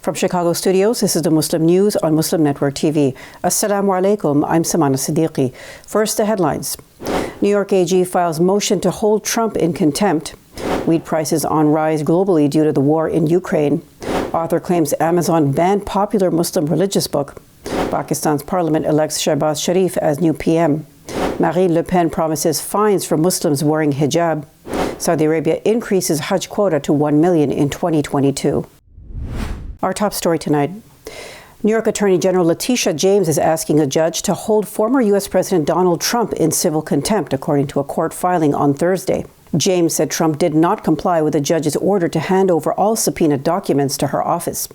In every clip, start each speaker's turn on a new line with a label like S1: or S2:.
S1: From Chicago studios, this is the Muslim News on Muslim Network TV. Assalamu alaikum, I'm Samana Siddiqui. First, the headlines. New York AG files motion to hold Trump in contempt. Wheat prices on rise globally due to the war in Ukraine. Author claims Amazon banned popular Muslim religious book. Pakistan's parliament elects Shehbaz Sharif as new PM. Marine Le Pen promises fines for Muslims wearing hijab. Saudi Arabia increases Hajj quota to 1 million in 2022. Our top story tonight. New York Attorney General Letitia James is asking a judge to hold former U.S. President Donald Trump in civil contempt, according to a court filing on Thursday. James said Trump did not comply with the judge's order to hand over all subpoenaed documents to her office.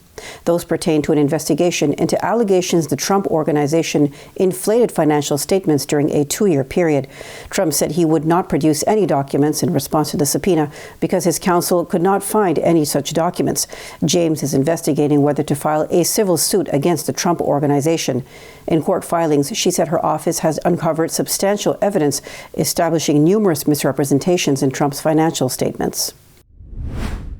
S1: Those pertain to an investigation into allegations the Trump Organization inflated financial statements during a 2-year period. Trump said he would not produce any documents in response to the subpoena because his counsel could not find any such documents. James is investigating whether to file a civil suit against the Trump Organization. In court filings, she said her office has uncovered substantial evidence establishing numerous misrepresentations in Trump's financial statements.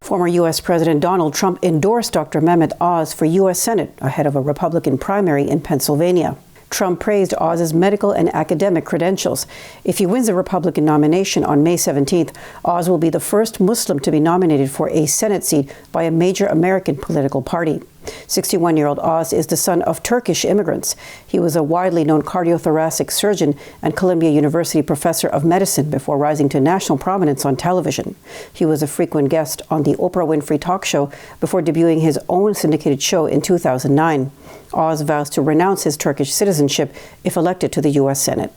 S1: Former U.S. President Donald Trump endorsed Dr. Mehmet Oz for U.S. Senate ahead of a Republican primary in Pennsylvania. Trump praised Oz's medical and academic credentials. If he wins the Republican nomination on May 17th, Oz will be the first Muslim to be nominated for a Senate seat by a major American political party. 61-year-old Oz is the son of Turkish immigrants. He was a widely known cardiothoracic surgeon and Columbia University professor of medicine before rising to national prominence on television. He was a frequent guest on the Oprah Winfrey Talk Show before debuting his own syndicated show in 2009. Oz vows to renounce his Turkish citizenship if elected to the U.S. Senate.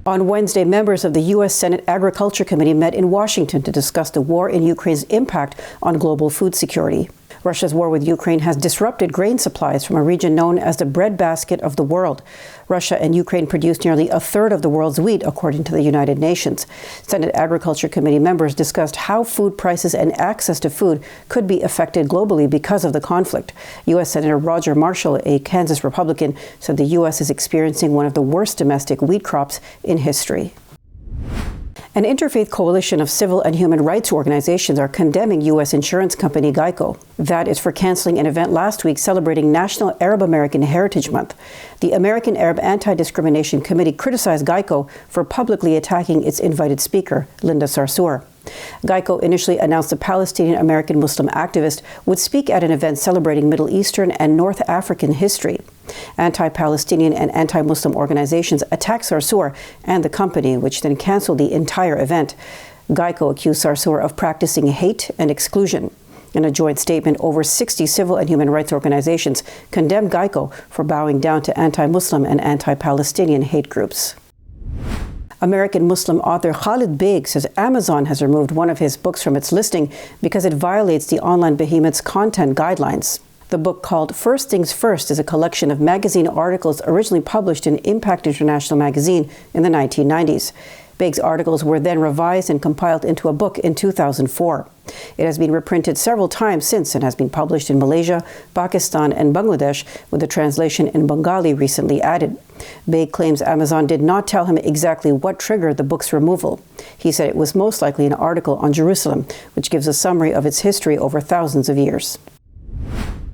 S1: On Wednesday, members of the U.S. Senate Agriculture Committee met in Washington to discuss the war in Ukraine's impact on global food security. Russia's war with Ukraine has disrupted grain supplies from a region known as the breadbasket of the world. Russia and Ukraine produce nearly a third of the world's wheat, according to the United Nations. Senate Agriculture Committee members discussed how food prices and access to food could be affected globally because of the conflict. U.S. Senator Roger Marshall, a Kansas Republican, said the U.S. is experiencing one of the worst domestic wheat crops in history. An interfaith coalition of civil and human rights organizations are condemning U.S. insurance company Geico. That is for canceling an event last week celebrating National Arab American Heritage Month. The American Arab Anti-Discrimination Committee criticized Geico for publicly attacking its invited speaker, Linda Sarsour. Geico initially announced the Palestinian American Muslim activist would speak at an event celebrating Middle Eastern and North African history. Anti-Palestinian and anti-Muslim organizations attacked Sarsour and the company, which then canceled the entire event. Geico accused Sarsour of practicing hate and exclusion. In a joint statement, over 60 civil and human rights organizations condemned Geico for bowing down to anti-Muslim and anti-Palestinian hate groups. American Muslim author Khalid Beg says Amazon has removed one of his books from its listing because it violates the online behemoth's content guidelines. The book, called First Things First, is a collection of magazine articles originally published in Impact International magazine in the 1990s. Beg's articles were then revised and compiled into a book in 2004. It has been reprinted several times since and has been published in Malaysia, Pakistan, and Bangladesh, with a translation in Bengali recently added. Beg claims Amazon did not tell him exactly what triggered the book's removal. He said it was most likely an article on Jerusalem, which gives a summary of its history over thousands of years.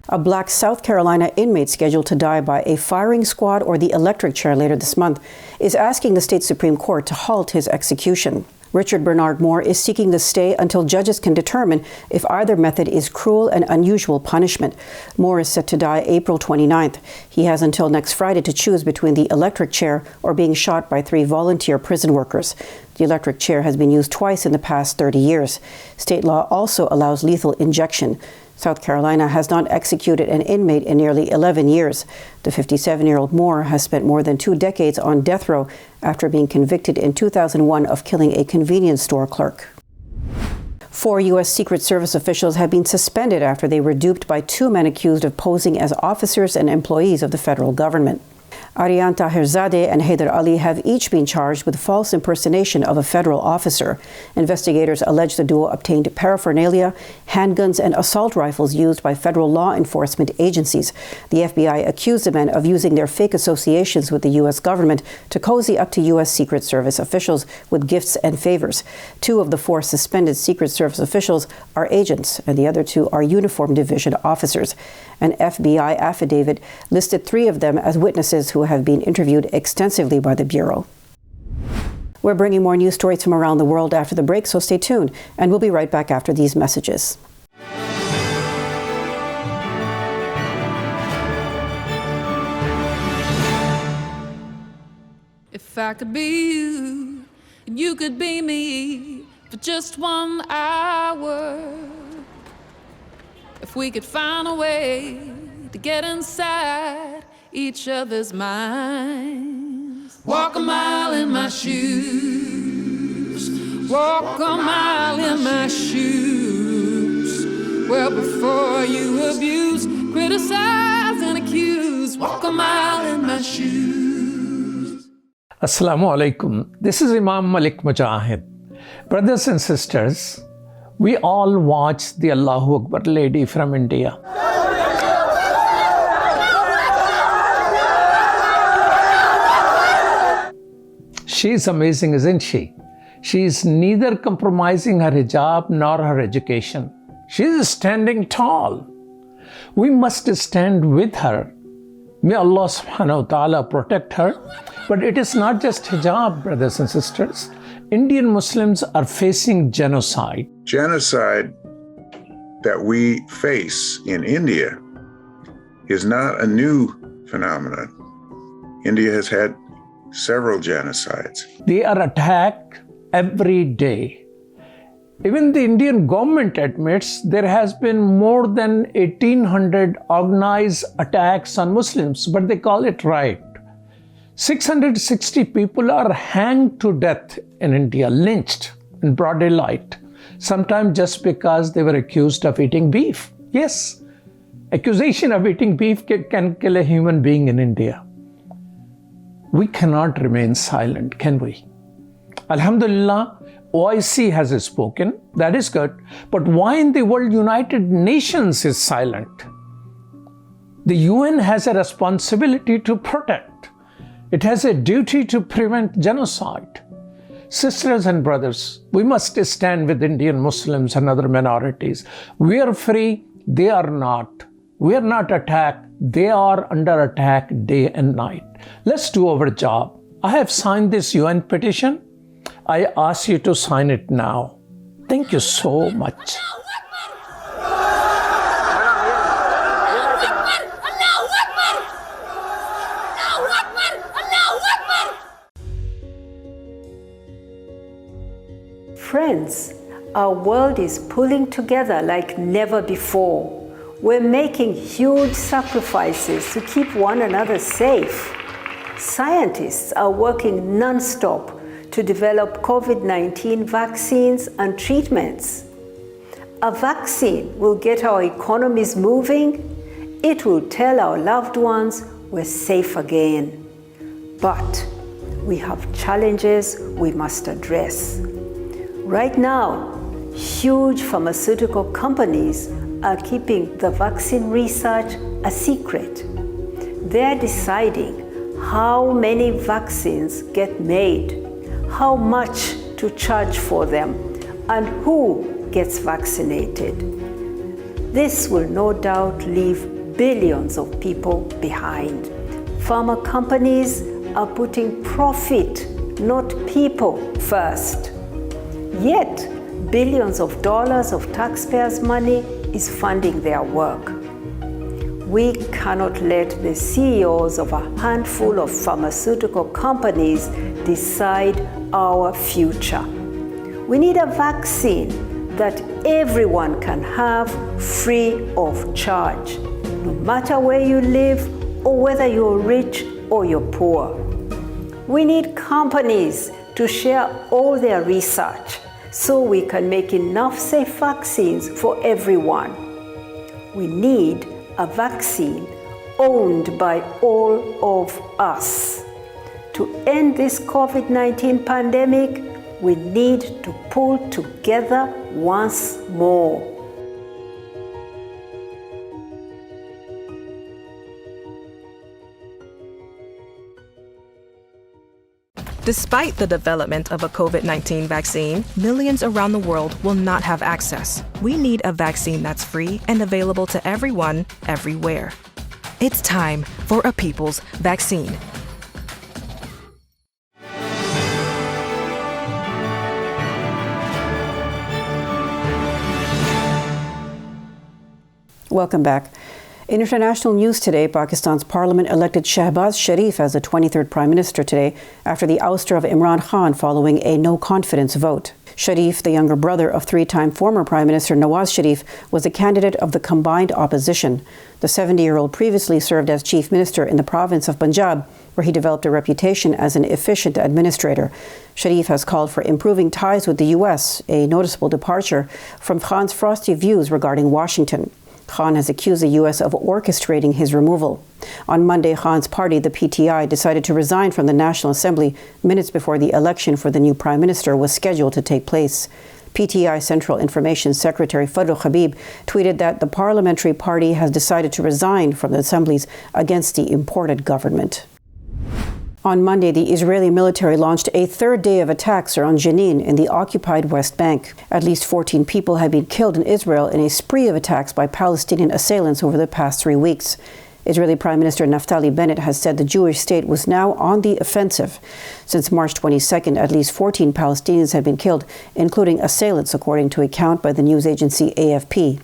S1: A Black South Carolina inmate scheduled to die by a firing squad or the electric chair later this month is asking the state Supreme Court to halt his execution. Richard Bernard Moore is seeking the stay until judges can determine if either method is cruel and unusual punishment. Moore is set to die April 29th. He has until next Friday to choose between the electric chair or being shot by 3 volunteer prison workers. The electric chair has been used twice in the past 30 years. State law also allows lethal injection. South Carolina has not executed an inmate in nearly 11 years. The 57-year-old Moore has spent more than 2 decades on death row after being convicted in 2001 of killing a convenience store clerk. 4 U.S. Secret Service officials have been suspended after they were duped by 2 men accused of posing as officers and employees of the federal government. Aryan Tahirzadeh and Haider Ali have each been charged with false impersonation of a federal officer. Investigators allege the duo obtained paraphernalia, handguns, and assault rifles used by federal law enforcement agencies. The FBI accused the men of using their fake associations with the U.S. government to cozy up to U.S. Secret Service officials with gifts and favors. 2 of the 4 suspended Secret Service officials are agents, and the other 2 are Uniform Division officers. An FBI affidavit listed 3 of them as witnesses who have been interviewed extensively by the Bureau. We're bringing more news stories from around the world after the break, so stay tuned, and we'll be right back after these messages.
S2: If I could be you, and you could be me for just 1 hour. If we could find a way to get inside each other's minds. Walk a mile in my shoes. Walk a mile in my shoes. Well, before you abuse, criticize, and accuse. Walk a mile in my shoes.
S3: Assalamu alaikum. This is Imam Malik Mujahid. Brothers and sisters, we all watch the Allahu Akbar lady from India. She's amazing, isn't she? She's neither compromising her hijab nor her education. She's standing tall. We must stand with her. May Allah subhanahu wa ta'ala protect her. But it is not just hijab, brothers and sisters. Indian Muslims are facing genocide.
S4: Genocide that we face in India is not a new phenomenon. India has had several genocides.
S3: They are attacked every day. Even the Indian government admits there has been more than 1,800 organized attacks on Muslims, but they call it riot. 660 people are hanged to death in India, lynched in broad daylight, sometimes just because they were accused of eating beef. Yes, accusation of eating beef can kill a human being in India. We cannot remain silent, can we? Alhamdulillah, OIC has spoken, that is good, but why in the world United Nations is silent? The UN has a responsibility to protect. It has a duty to prevent genocide. Sisters and brothers, we must stand with Indian Muslims and other minorities. We are free, they are not. We are not attacked, they are under attack day and night. Let's do our job. I have signed this UN petition. I ask you to sign it now. Thank you so much.
S5: Friends, our world is pulling together like never before. We're making huge sacrifices to keep one another safe. Scientists are working non-stop to develop COVID-19 vaccines and treatments. A vaccine will get our economies moving. It will tell our loved ones we're safe again. But we have challenges we must address. Right now, huge pharmaceutical companies are keeping the vaccine research a secret. They're deciding how many vaccines get made, how much to charge for them, and who gets vaccinated. This will no doubt leave billions of people behind. Pharma companies are putting profit, not people, first. Yet, billions of dollars of taxpayers' money is funding their work. We cannot let the CEOs of a handful of pharmaceutical companies decide our future. We need a vaccine that everyone can have free of charge, no matter where you live or whether you're rich or you're poor. We need companies to share all their research so we can make enough safe vaccines for everyone. We need a vaccine owned by all of us. To end this COVID-19 pandemic, we need to pull together once more.
S6: Despite the development of a COVID-19 vaccine, millions around the world will not have access. We need a vaccine that's free and available to everyone, everywhere. It's time for a people's vaccine.
S1: Welcome back. In international news today, Pakistan's parliament elected Shehbaz Sharif as the 23rd Prime Minister today after the ouster of Imran Khan following a no-confidence vote. Sharif, the younger brother of three-time former Prime Minister Nawaz Sharif, was the candidate of the combined opposition. The 70-year-old previously served as Chief Minister in the province of Punjab, where he developed a reputation as an efficient administrator. Sharif has called for improving ties with the U.S., a noticeable departure from Khan's frosty views regarding Washington. Khan has accused the U.S. of orchestrating his removal. On Monday, Khan's party, the PTI, decided to resign from the National Assembly minutes before the election for the new Prime Minister was scheduled to take place. PTI Central Information Secretary Fadl Habib tweeted that the parliamentary party has decided to resign from the assemblies against the imported government. On Monday, the Israeli military launched a third day of attacks around Jenin in the occupied West Bank. At least 14 people have been killed in Israel in a spree of attacks by Palestinian assailants over the past 3 weeks. Israeli Prime Minister Naftali Bennett has said the Jewish state was now on the offensive. Since March 22nd, at least 14 Palestinians have been killed, including assailants, according to a count by the news agency AFP.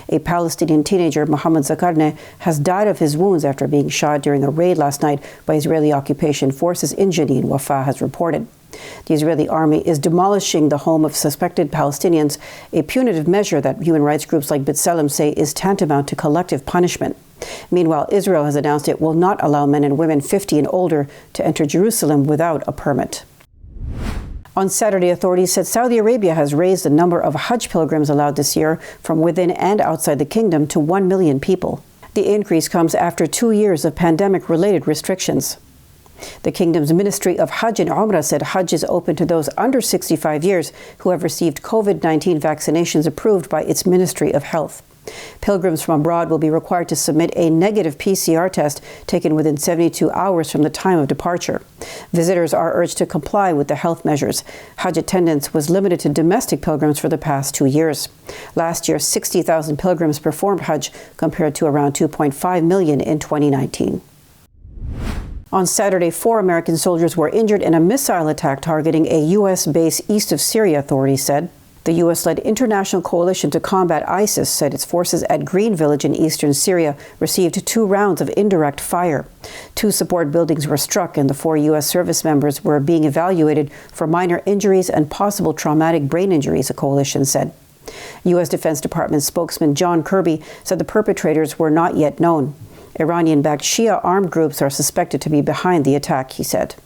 S1: A Palestinian teenager, Mohammed Zakarneh, has died of his wounds after being shot during a raid last night by Israeli occupation forces in Jenin, Wafa has reported. The Israeli army is demolishing the home of suspected Palestinians, a punitive measure that human rights groups like B'Tselem say is tantamount to collective punishment. Meanwhile, Israel has announced it will not allow men and women 50 and older to enter Jerusalem without a permit. On Saturday, authorities said Saudi Arabia has raised the number of Hajj pilgrims allowed this year from within and outside the kingdom to 1 million people. The increase comes after 2 years of pandemic-related restrictions. The kingdom's Ministry of Hajj and Umrah said Hajj is open to those under 65 years who have received COVID-19 vaccinations approved by its Ministry of Health. Pilgrims from abroad will be required to submit a negative PCR test taken within 72 hours from the time of departure. Visitors are urged to comply with the health measures. Hajj attendance was limited to domestic pilgrims for the past 2 years. Last year, 60,000 pilgrims performed Hajj compared to around 2.5 million in 2019. On Saturday, 4 American soldiers were injured in a missile attack targeting a U.S. base east of Syria, authorities said. The U.S.-led International Coalition to Combat ISIS said its forces at Green Village in eastern Syria received 2 rounds of indirect fire. 2 support buildings were struck, and the 4 U.S. service members were being evaluated for minor injuries and possible traumatic brain injuries, the coalition said. U.S. Defense Department spokesman John Kirby said the perpetrators were not yet known. Iranian-backed Shia armed groups are suspected to be behind the attack, he said.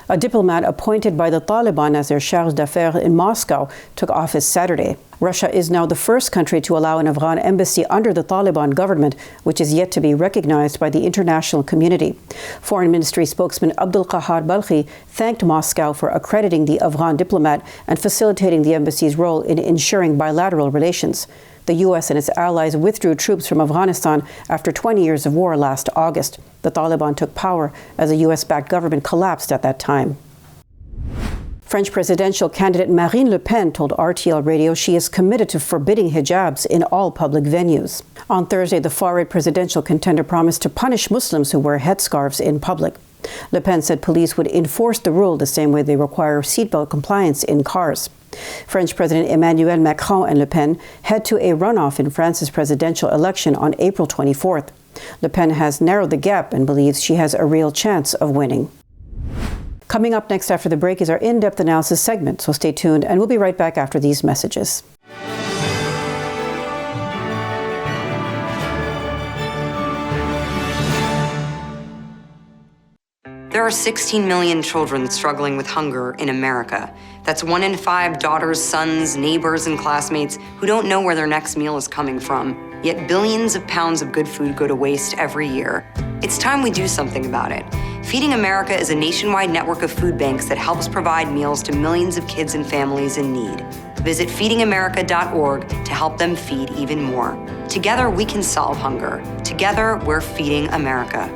S1: A diplomat appointed by the Taliban as their charge d'affaires in Moscow took office Saturday. Russia is now the first country to allow an Afghan embassy under the Taliban government, which is yet to be recognized by the international community. Foreign Ministry spokesman Abdul Qahar Balkhi thanked Moscow for accrediting the Afghan diplomat and facilitating the embassy's role in ensuring bilateral relations. The U.S. and its allies withdrew troops from Afghanistan after 20 years of war last August. The Taliban took power as a U.S.-backed government collapsed at that time. French presidential candidate Marine Le Pen told RTL Radio she is committed to forbidding hijabs in all public venues. On Thursday, the far-right presidential contender promised to punish Muslims who wear headscarves in public. Le Pen said police would enforce the rule the same way they require seatbelt compliance in cars. French President Emmanuel Macron and Le Pen head to a runoff in France's presidential election on April 24th. Le Pen has narrowed the gap and believes she has a real chance of winning. Coming up next after the break is our in-depth analysis segment, so stay tuned and we'll be right back after these messages.
S7: There are 16 million children struggling with hunger in America. That's 1 in 5 daughters, sons, neighbors, and classmates who don't know where their next meal is coming from. Yet billions of pounds of good food go to waste every year. It's time we do something about it. Feeding America is a nationwide network of food banks that helps provide meals to millions of kids and families in need. Visit feedingamerica.org to help them feed even more. Together, we can solve hunger. Together, we're feeding America.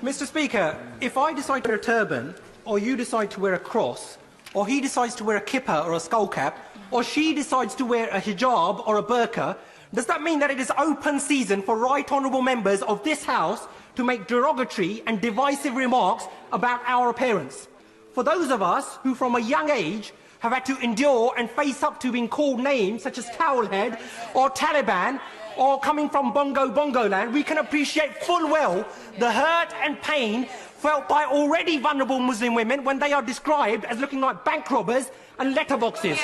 S8: Mr. Speaker, if I decide to wear a turban, or you decide to wear a cross, or he decides to wear a kippah or a skull cap, or she decides to wear a hijab or a burqa, does that mean that it is open season for right honourable members of this House to make derogatory and divisive remarks about our appearance? For those of us who from a young age have had to endure and face up to being called names such as Towelhead or Taliban, or coming from Bongo land, we can appreciate full well the hurt and pain felt by already vulnerable Muslim women when they are described as looking like bank robbers and letterboxes.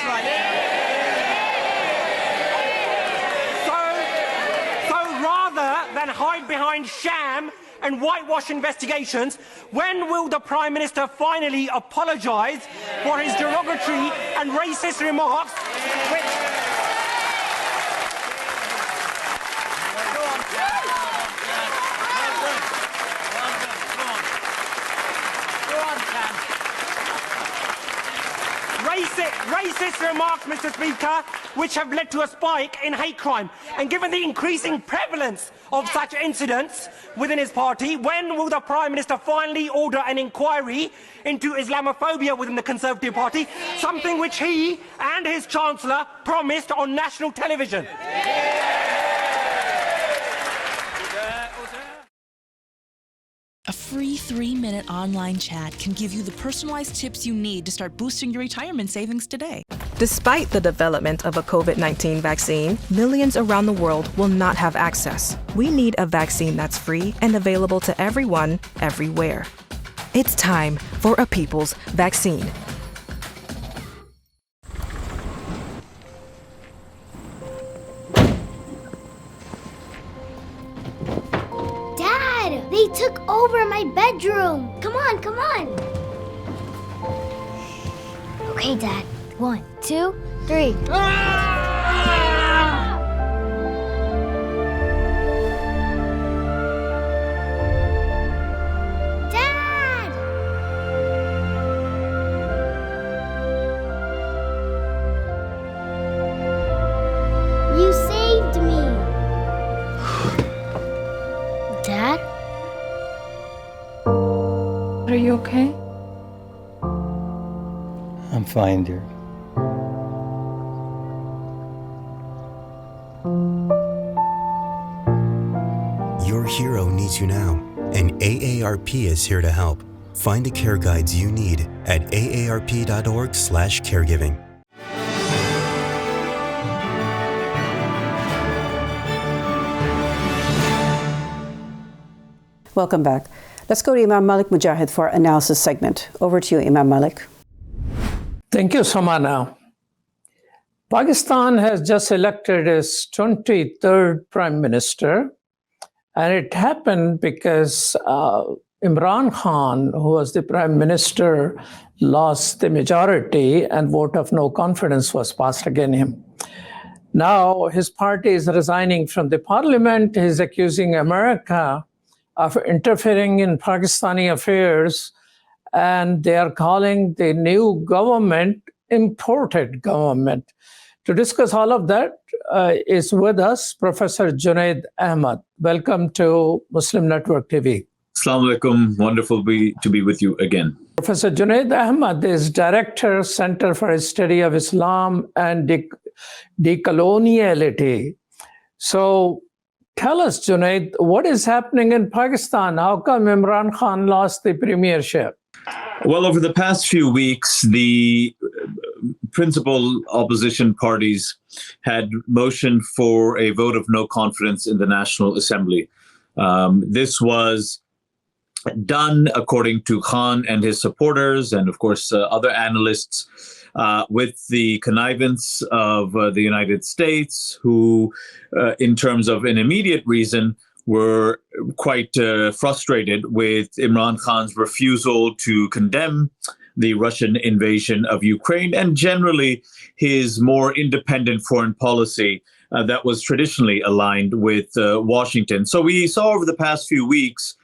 S8: So rather than hide behind sham and whitewash investigations, when will the Prime Minister finally apologise for his derogatory and racist remarks? Racist remarks, Mr. Speaker, which have led to a spike in hate crime. And given the increasing prevalence of such incidents within his party, when will the Prime Minister finally order an inquiry into Islamophobia within the Conservative Party, something which he and his Chancellor promised on national television?
S9: A free 3-minute online chat can give you the personalized tips you need to start boosting your retirement savings today.
S6: Despite the development of a COVID-19 vaccine, millions around the world will not have access. We need a vaccine that's free and available to everyone, everywhere. It's time for a people's vaccine.
S10: They took over my bedroom. Come on, come on. Okay, Dad. 1, 2, 3. Dad! You saved me. Dad?
S11: Are you okay?
S12: I'm fine, dear.
S13: Your hero needs you now, and AARP is here to help. Find the care guides you need at aarp.org/caregiving.
S1: Welcome back. Let's go to Imam Malik Mujahid for our analysis segment. Over to you, Imam Malik.
S3: Thank you, Samana. Pakistan has just elected its 23rd Prime Minister, and it happened because Imran Khan, who was the Prime Minister, lost the majority and vote of no confidence was passed against him. Now his party is resigning from the parliament. He's accusing America of interfering in Pakistani affairs, and they are calling the new government imported government. To discuss all of that is with us Professor Junaid Ahmad. Welcome to Muslim Network TV.
S14: Assalamu alaikum. Wonderful to be with you again.
S3: Professor Junaid Ahmad is Director, Center for Study of Islam and Decoloniality. So tell us, Junaid, what is happening in Pakistan? How come Imran Khan lost the premiership?
S14: Well, over the past few weeks, the principal opposition parties had motioned for a vote of no confidence in the National Assembly. This was done, according to Khan and his supporters, and of course other analysts, with the connivance of the United States, who, in terms of an immediate reason, were quite frustrated with Imran Khan's refusal to condemn the Russian invasion of Ukraine and generally his more independent foreign policy that was traditionally aligned with Washington. So we saw over the past few weeks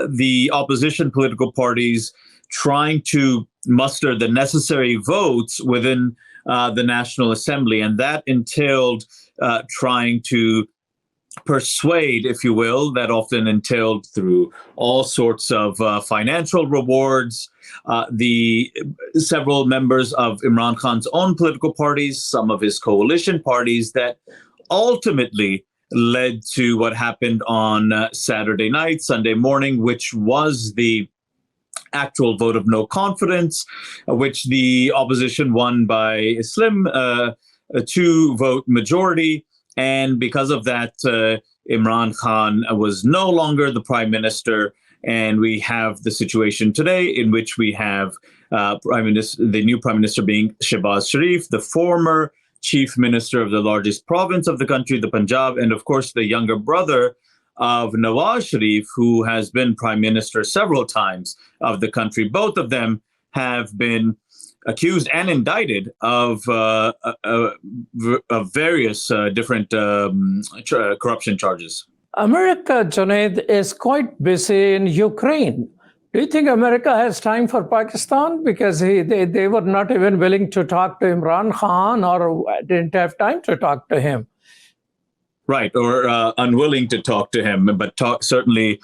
S14: the opposition political parties trying to muster the necessary votes within the National Assembly, and that entailed trying to persuade, if you will, that often entailed through all sorts of financial rewards, the several members of Imran Khan's own political parties, some of his coalition parties, that ultimately led to what happened on Saturday night, Sunday morning, which was the actual vote of no confidence, which the opposition won by a slim 2-vote majority. And because of that, Imran Khan was no longer the prime minister. And we have the situation today in which we have the new prime minister being Shehbaz Sharif, the former chief minister of the largest province of the country, the Punjab, and of course the younger brother of Nawaz Sharif, who has been prime minister several times of the country. Both of them have been accused and indicted of various different corruption charges.
S3: America, Junaid, is quite busy in Ukraine. Do you think America has time for Pakistan? Because they were not even willing to talk to Imran Khan, or didn't have time to talk to him.
S14: Right, or unwilling to talk to him, but certainly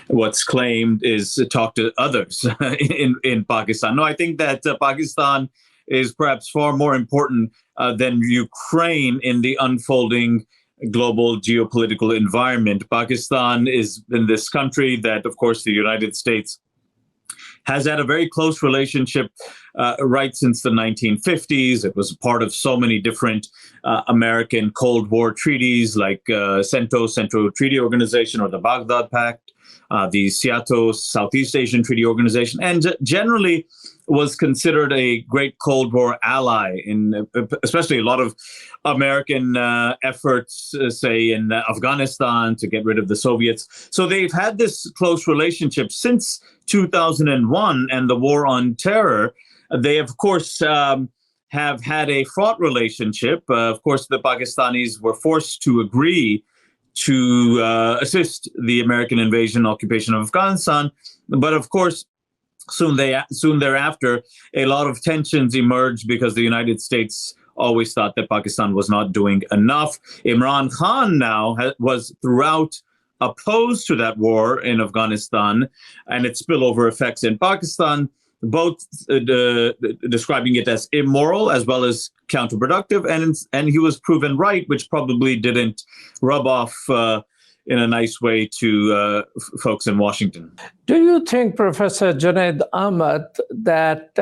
S14: what's claimed is to talk to others in Pakistan. No, I think that Pakistan is perhaps far more important than Ukraine in the unfolding global geopolitical environment. Pakistan is in this country that, of course, the United States has had a very close relationship right since the 1950s. It was part of so many different American Cold War treaties like Central Treaty Organization, or the Baghdad Pact, the Seattle Southeast Asian Treaty Organization, and generally was considered a great Cold War ally in especially a lot of American efforts, say in Afghanistan, to get rid of the Soviets. So they've had this close relationship since 2001 and the war on terror. They, of course, have had a fraught relationship. Of course, the Pakistanis were forced to agree to assist the American invasion and occupation of Afghanistan. But of course, soon thereafter, a lot of tensions emerged because the United States always thought that Pakistan was not doing enough. Imran Khan now was throughout opposed to that war in Afghanistan and its spillover effects in Pakistan, both describing it as immoral as well as counterproductive. And he was proven right, which probably didn't rub off in a nice way to folks in Washington.
S3: Do you think, Professor Junaid Ahmad, that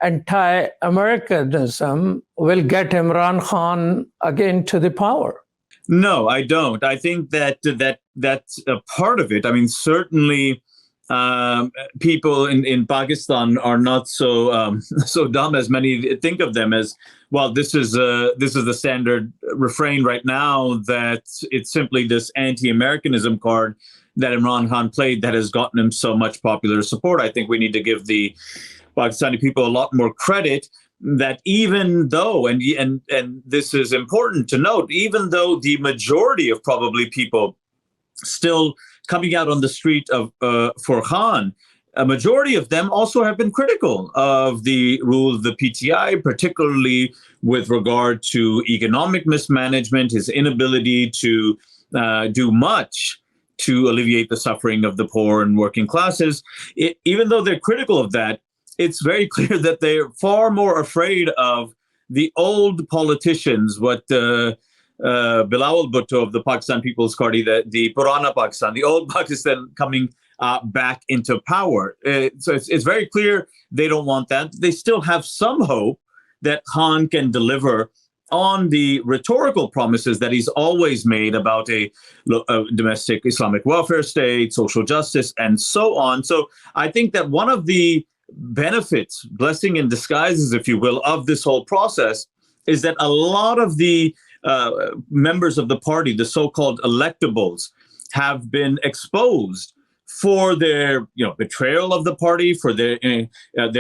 S3: anti-Americanism will get Imran Khan again to the power?
S14: No, I don't. I think that's a part of it. I mean, certainly people in Pakistan are not so dumb as many think of them as. Well, this is the standard refrain right now, that it's simply this anti-Americanism card that Imran Khan played that has gotten him so much popular support. I think we need to give the Pakistani people a lot more credit, that even though, and this is important to note, even though the majority of probably people still coming out on the street for Khan, a majority of them also have been critical of the rule of the PTI, particularly with regard to economic mismanagement, his inability to do much to alleviate the suffering of the poor and working classes. Even though they're critical of that, it's very clear that they're far more afraid of the old politicians, what Bilawal Bhutto of the Pakistan People's Party, the Purana Pakistan, the old Pakistan coming back into power. So it's very clear they don't want that. They still have some hope that Khan can deliver on the rhetorical promises that he's always made about a domestic Islamic welfare state, social justice, and so on. So I think that one of the benefits, blessing in disguises, if you will, of this whole process is that a lot of the members of the party, the so-called electables, have been exposed for their betrayal of the party, for their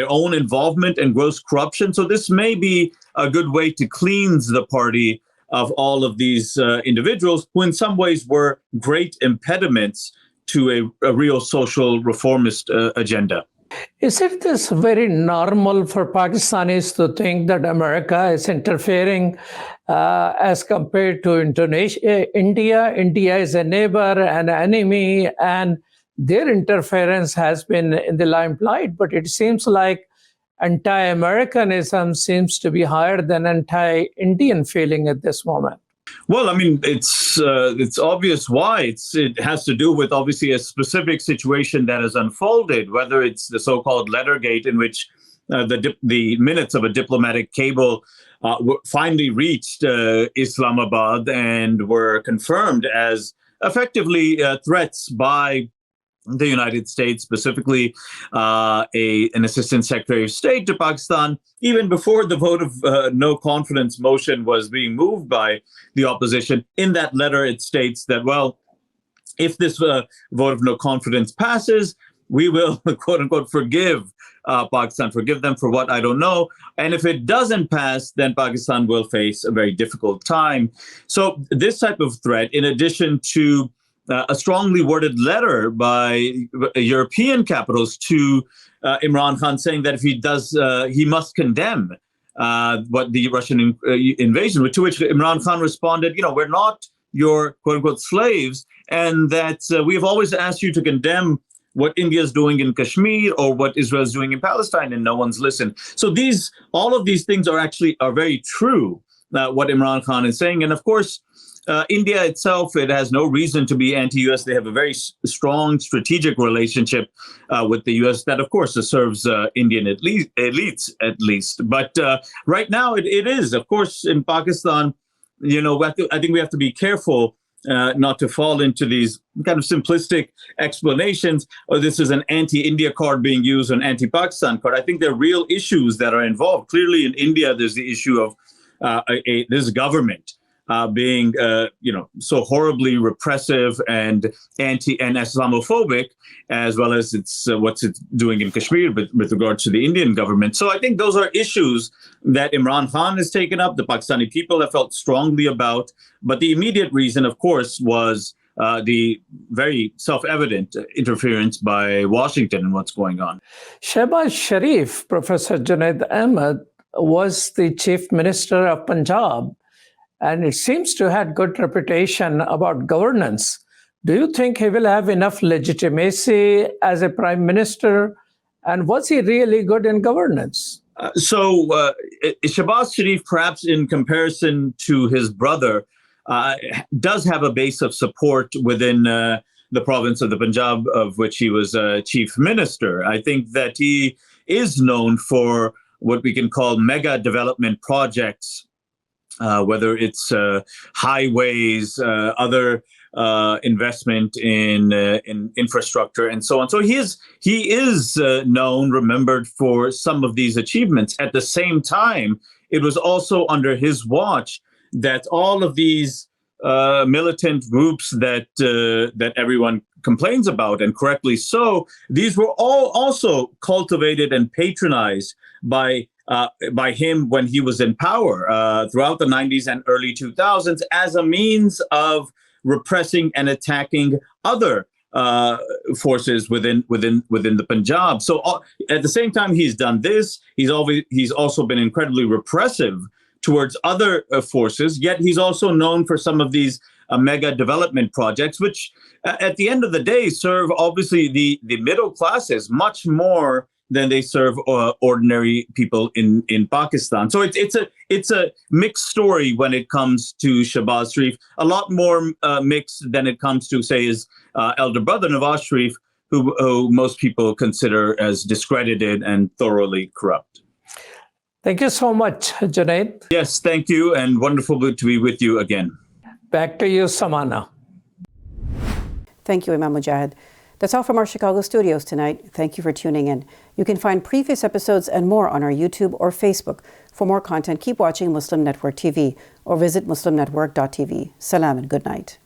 S14: own involvement in gross corruption. So this may be a good way to cleanse the party of all of these individuals who in some ways were great impediments to a real social reformist agenda.
S3: Is it this very normal for Pakistanis to think that America is interfering as compared to Indonesia, India? India is a neighbor, an enemy, and their interference has been in the limelight. But it seems like anti-Americanism seems to be higher than anti-Indian feeling at this moment.
S14: Well, I mean, it's obvious why. It has to do with obviously a specific situation that has unfolded, whether it's the so-called Lettergate, in which the minutes of a diplomatic cable finally reached Islamabad and were confirmed as effectively threats by the United States, specifically an assistant secretary of state to Pakistan, even before the vote of no confidence motion was being moved by the opposition. In that letter, it states that, well, if this vote of no confidence passes, we will, quote unquote, forgive Pakistan, forgive them for what I don't know. And if it doesn't pass, then Pakistan will face a very difficult time. So this type of threat, in addition to a strongly worded letter by European capitals to Imran Khan saying that if he does, he must condemn what the Russian invasion, to which Imran Khan responded, we're not your quote unquote slaves, and that we have always asked you to condemn what India is doing in Kashmir or what Israel is doing in Palestine, and no one's listened. So all of these things are very true, what Imran Khan is saying. And of course, India itself, it has no reason to be anti-US. They have a very strong strategic relationship with the US that, of course, serves Indian elites at least. But right now, it is. Of course, in Pakistan, I think we have to be careful not to fall into these kind of simplistic explanations. Oh, this is an anti-India card being used, an anti-Pakistan card. I think there are real issues that are involved. Clearly, in India, there's the issue of this government being, so horribly repressive and anti and Islamophobic, as well as what's it doing in Kashmir with regard to the Indian government. So I think those are issues that Imran Khan has taken up, the Pakistani people have felt strongly about. But the immediate reason, of course, was the very self-evident interference by Washington in what's going on.
S3: Shehbaz Sharif, Professor Junaid Ahmad, was the chief minister of Punjab, and it seems to have good reputation about governance. Do you think he will have enough legitimacy as a prime minister? And was he really good in governance?
S14: Shehbaz Sharif, perhaps in comparison to his brother, does have a base of support within the province of the Punjab, of which he was chief minister. I think that he is known for what we can call mega development projects, whether it's highways, other investment in infrastructure, and so on. So he is known, remembered for some of these achievements. At the same time, it was also under his watch that all of these militant groups that everyone complains about, and correctly so, these were all also cultivated and patronized by him when he was in power throughout the 90s and early 2000s as a means of repressing and attacking other forces within the Punjab. So at the same time he's done this, he's also been incredibly repressive towards other forces, yet he's also known for some of these mega development projects, which at the end of the day serve obviously the middle classes much more than they serve ordinary people in Pakistan. So it's a mixed story when it comes to Shehbaz Sharif, a lot more mixed than it comes to, say, his elder brother Nawaz Sharif, who most people consider as discredited and thoroughly corrupt.
S3: Thank you so much, Junaid.
S14: Yes, thank you, and wonderful to be with you again.
S3: Back to you, Samana.
S1: Thank you, Imam Mujahid. That's all from our Chicago studios tonight. Thank you for tuning in. You can find previous episodes and more on our YouTube or Facebook. For more content, keep watching Muslim Network TV or visit muslimnetwork.tv. Salam and good night.